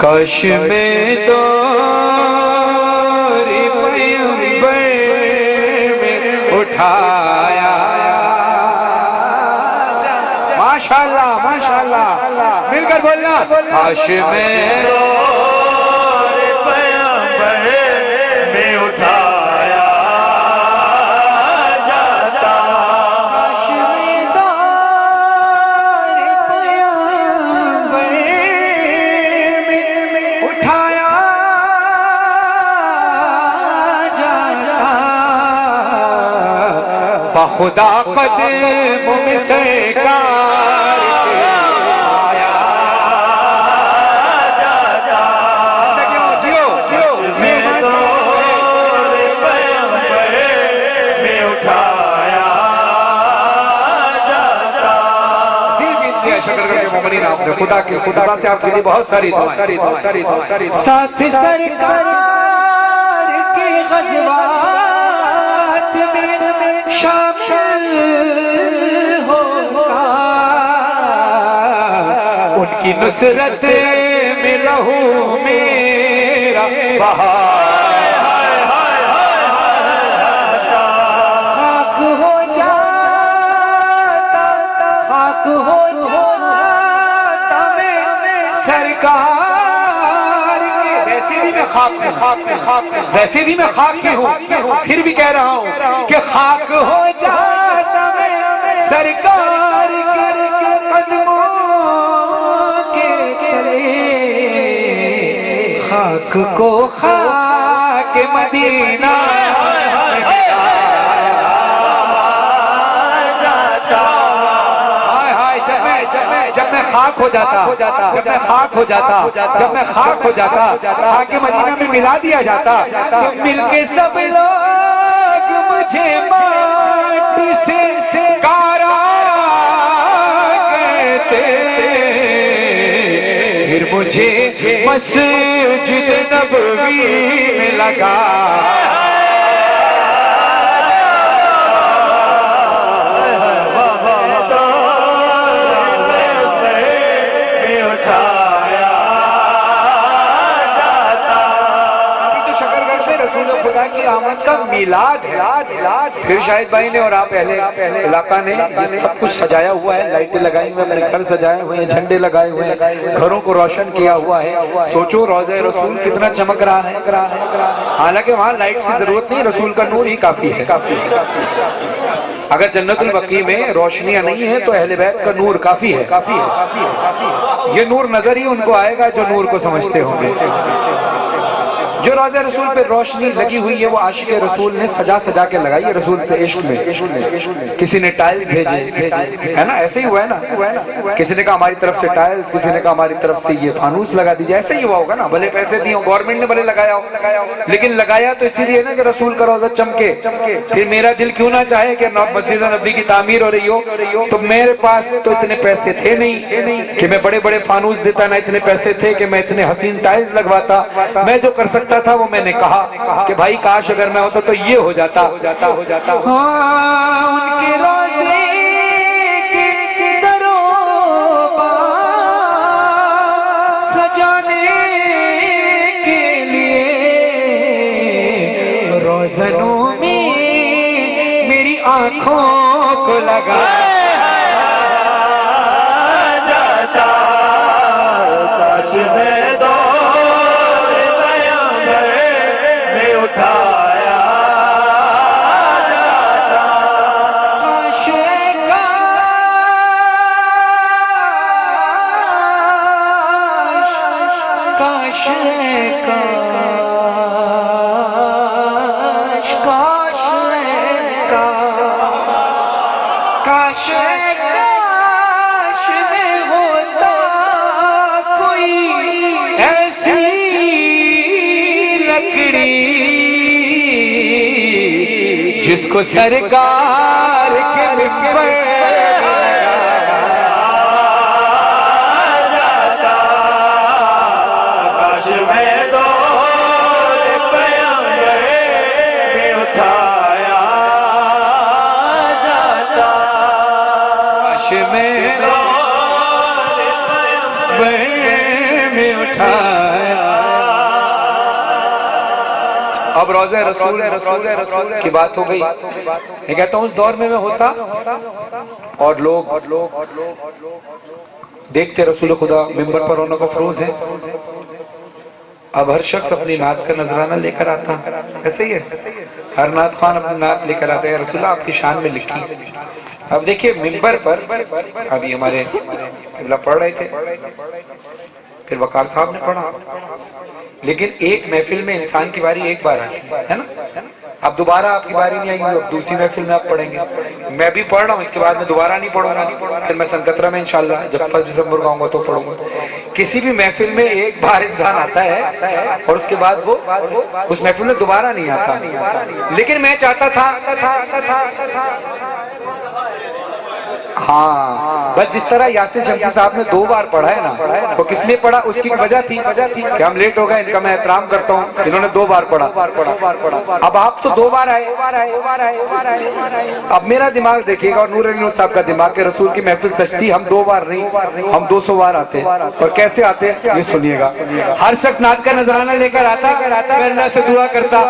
काश में तो पैगंबर में उठाया। माशाल्लाह माशाल्लाह, मिलकर बोलना। काश में तो पैगंबर में उठाया जाता। काश में तो पैगंबर में उठाया जाता। खुदा कदमों में सरकार आया जाता। जियो जियो में तो पैगंबर में उठाया जाता। दिल जीत लिया शक्र करके मोमिनीन आपने। खुदा के खुदा से आपके लिए बहुत सारी दुआएं। साथ सरकार के ग़ज़वात में शामिल होगा। उनकी नुसरत में लहू मेरा बहा। खाक हो जाता, खाक हो जाता मैं सरकार के। वैसे भी मैं खाक वैसे भी मैं खाक ही हूँ, फिर भी कह रहा हूँ कि खाक हो जाता मैं सरकार के कदमों के तले। खाक को खाक मदीना जब मैं खाक हो जाता, जब मैं खाक हो जाता, जब मैं खाक हो जाता, खाके मदीना में मिला दिया जाता। तो मिलके सब लोग मुझे माटी से गारा कहते। फिर मुझे मस्जिद नबवी में लगा। खुदा की आमद का मिलाद है। फिर शाहिद भाई ने और आप पहले इलाका ने ये सब कुछ सजाया हुआ है। लाइटें लगाई हुई हैं, घर सजाए हुए हैं, झंडे लगाए हुए हैं, घरों को रोशन किया हुआ है। सोचो रोज़े रसूल कितना चमक रहा है। हालांकि वहाँ लाइट की जरूरत नहीं, रसूल का नूर ही काफी है। अगर जन्नतुल बकी में रोशनियां नहीं है तो अहले बैत का नूर काफी है। ये नूर नजर ही उनको आएगा जो नूर को समझते होंगे। जो रोज़े रसूल पे रोशनी लगी हुई है वो आशिक़े रसूल ने सजा सजा के लगाई है। रसूल से इश्क में किसी ने टाइल्स भेजे, है ना, ऐसे ही हुआ है ना। किसी ने कहा हमारी तरफ से टाइल्स, किसी ने कहा हमारी तरफ से ये फानूस लगा दीजिए। ऐसे ही हुआ होगा ना। भले पैसे दिए हो, गवर्नमेंट ने भले लगाया हो, लेकिन लगाया तो इसीलिए ना कि रसूल का रोज़ा चमके। फिर मेरा दिल क्यों ना चाहे कि मस्जिद नबी की तामीर हो रही हो, तो मेरे पास तो इतने पैसे थे नहीं कि मैं बड़े बड़े फानूस देता, ना इतने पैसे थे कि मैं इतने हसीन टाइल्स लगवाता। मैं जो कर सकता था वो मैंने कहा कि भाई काश अगर मैं होता तो ये हो जाता। हाँ, उनके रोज़े के दरों सजाने के लिए रोज़नों में मेरी आंखों को लगा जाता। काश मैं उठाया जाता। काश में होता कोई ऐसी लकड़ी जिसको सरकार के मिंबर जाता। काश मैं दो पैगंबर में उठाया जाता। काश मैं दो पैगंबर में उठाया। अब रोज़े रसूल की बात हो गई। मैं कहता हूँ उस दौर में मैं होता और लोग देखते रसूल खुदा मिंबर पर रौनक अफरोज है। अब हर शख्स अपनी नात का नजराना लेकर आता, ऐसे ही है, हर नात खान अपनी नात लेकर आता है, रसूल आपकी शान में लिखी। अब देखिए मिंबर पर अभी हमारे किबला पढ़ रहे थे, फिर वकार साहब ने पढ़ा, लेकिन एक महफिल में इंसान की बारी एक बार आती है ना। अब दोबारा आपकी बारी नहीं आएगी, अब दूसरी महफिल में आप पढ़ेंगे। मैं भी पढ़ रहा हूँ, इसके बाद मैं दोबारा नहीं पढ़ूंगा, फिर मैं संकतरा में इंशाल्लाह जब 1 दिसंबर को आऊंगा तो पढ़ूंगा। किसी भी महफिल में एक बार इंसान आता है और उसके बाद वो उस महफिल में दोबारा नहीं आता। लेकिन मैं चाहता था हाँ, बस जिस तरह यासिर शमसी साहब ने 2 बार पढ़ा है ना, वो किस लिए पढ़ा, उसकी वजह थी कि हम लेट हो गए, इनका मैं एहतराम करता हूँ जिन्होंने 2 बार पढ़ा। अब आप तो 2 बार आए, अब मेरा दिमाग देखिएगा और नूर अली साहब का दिमाग के रसूल की महफिल सच थी, हम 2 बार नहीं, हम 200 बार आते। और कैसे आते ये सुनिएगा। हर शख्स नात का नजराना लेकर आता, मैं अल्लाह से दुआ करता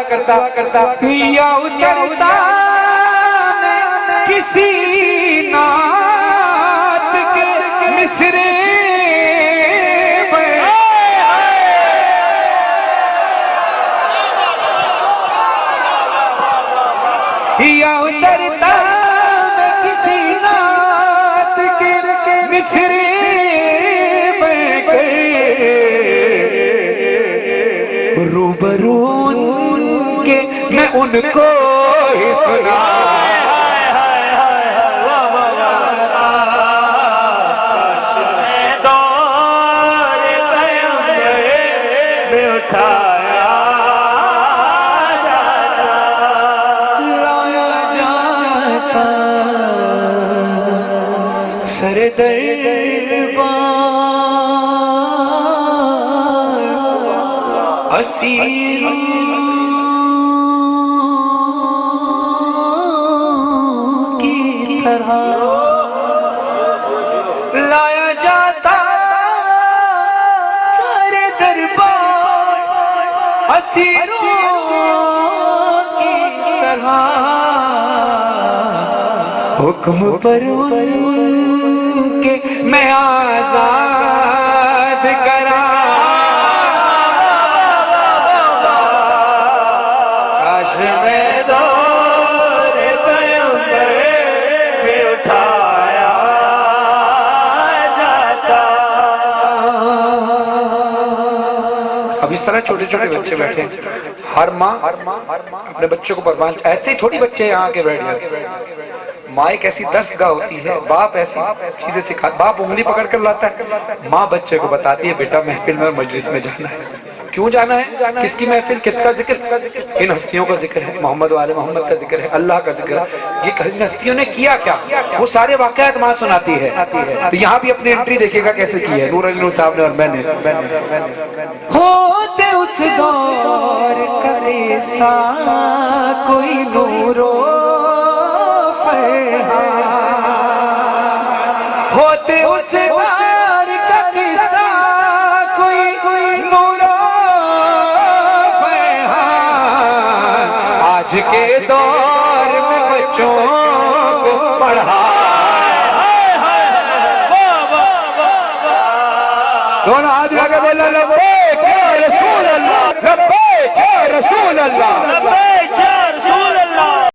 या उतरता किसी नात के मिसरे या उतरता मैं किसी नात के मिसरे रूबरू के मैं उनको ही सुना। सरे दरबार असीरों की तरह लाया जाता, सरे दरबार असीरों की तरह हुक्म पर उनके मैं आजाद करा। काश मैं दौरे पैगंबर में उठाया जाता। अब इस तरह छोटे छोटे बच्चे बैठे, हर माँ अपने बच्चों को परवान, ऐसे ही थोड़ी बच्चे यहाँ आके बैठ जाते। माँ एक ऐसी दर्सगाह होती है, बाप ऐसी चीजें सिखा, बाप उंगली पकड़ कर लाता है, माँ बच्चे को बताती है बेटा महफिल में मजलिस में जाना है। क्यों जाना है, किसकी महफिल, किसका जिक्र, इन हस्तियों का जिक्र है, मोहम्मद वाले मोहम्मद का जिक्र है, अल्लाह का जिक्र है। ये हस्तियों ने किया क्या, वो सारे वाकयात माँ सुनाती है। तो यहाँ भी अपनी एंट्री देखिएगा कैसे की है नूर अली साहब ने और मैंने। होते उस दौर करे सा कोई नूरो होते उस दौर का किस्सा कोई नूरो फैहान, आज के दौर में बच्चों को पढ़ा। दोनों हाथ लगा बोला